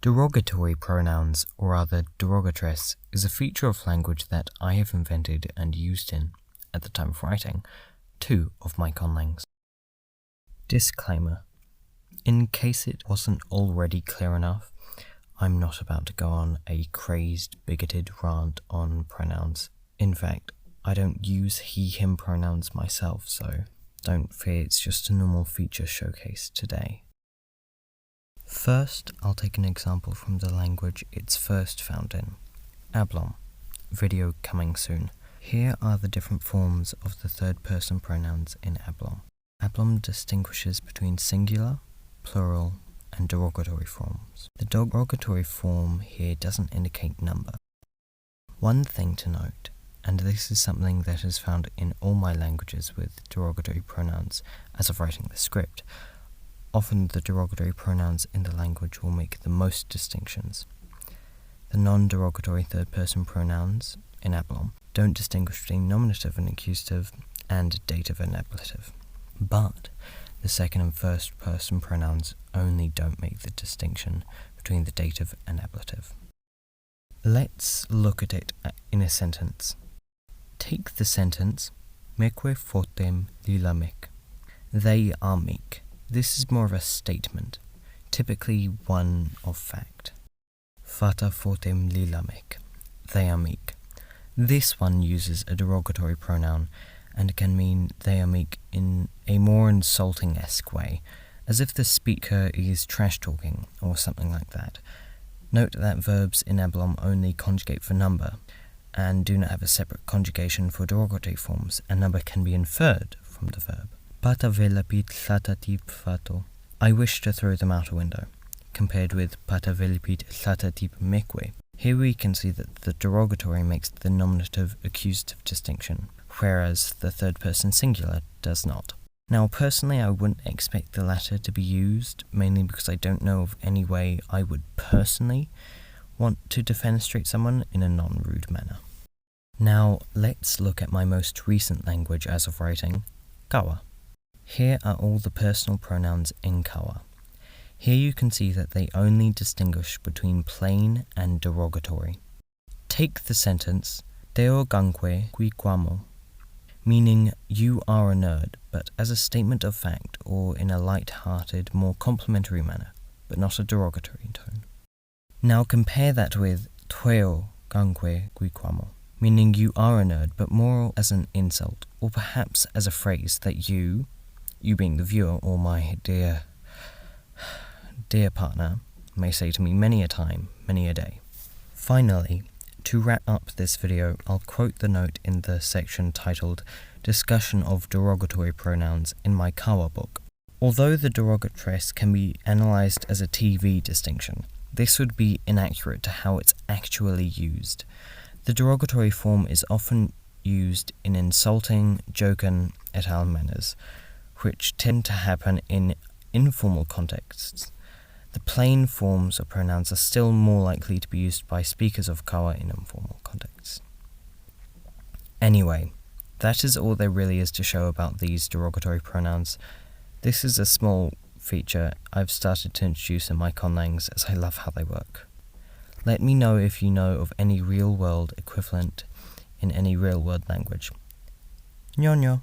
Derogatory pronouns, or rather derogatress, is a feature of language that I have invented and used in, at the time of writing, 2 of my conlangs. Disclaimer. In case it wasn't already clear enough, I'm not about to go on a crazed, bigoted rant on pronouns. In fact, I don't use he/him pronouns myself, so don't fear, it's just a normal feature showcase today. First, I'll take an example from the language it's first found in, Ablom. Video coming soon. Here are the different forms of the third-person pronouns in Ablom. Ablom distinguishes between singular, plural, and derogatory forms. The derogatory form here doesn't indicate number. One thing to note, and this is something that is found in all my languages with derogatory pronouns as of writing the script, often the derogatory pronouns in the language will make the most distinctions. The non-derogatory third-person pronouns in Ablom don't distinguish between nominative and accusative and dative and ablative. But the second and first-person pronouns only don't make the distinction between the dative and ablative. Let's look at it in a sentence. Take the sentence, Meque fotem lilamek. They are meek. This is more of a statement, typically one of fact. Fata fotem lilamek. They are meek. This one uses a derogatory pronoun and can mean they are meek in a more insulting-esque way, as if the speaker is trash-talking or something like that. Note that verbs in Ablom only conjugate for number, and do not have a separate conjugation for derogatory forms, and number can be inferred from the verb. Pata velipit thatatip fato. I wish to throw them out a window, compared with pata velipit thatatip meque. Here we can see that the derogatory makes the nominative-accusative distinction, whereas the third-person singular does not. Now, personally, I wouldn't expect the latter to be used, mainly because I don't know of any way I would personally want to defenestrate someone in a non-rude manner. Now, let's look at my most recent language as of writing, Kawa. Here are all the personal pronouns in Kawa. Here you can see that they only distinguish between plain and derogatory. Take the sentence, Deo ganque qui quamo, meaning you are a nerd, but as a statement of fact or in a light-hearted, more complimentary manner, but not a derogatory tone. Now compare that with Tueo ganque qui quamo, meaning you are a nerd, but more as an insult, or perhaps as a phrase that you being the viewer or my dear partner, may say to me many a time, many a day. Finally, to wrap up this video, I'll quote the note in the section titled Discussion of Derogatory Pronouns in my Kawa book. Although the derogatress can be analysed as a TV distinction, this would be inaccurate to how it's actually used. The derogatory form is often used in insulting, joking, et al. Manners, which tend to happen in informal contexts. The plain forms of pronouns are still more likely to be used by speakers of Kawa in informal contexts. Anyway, that is all there really is to show about these derogatory pronouns. This is a small feature I've started to introduce in my conlangs as I love how they work. Let me know if you know of any real-world equivalent in any real-world language. Ño ño.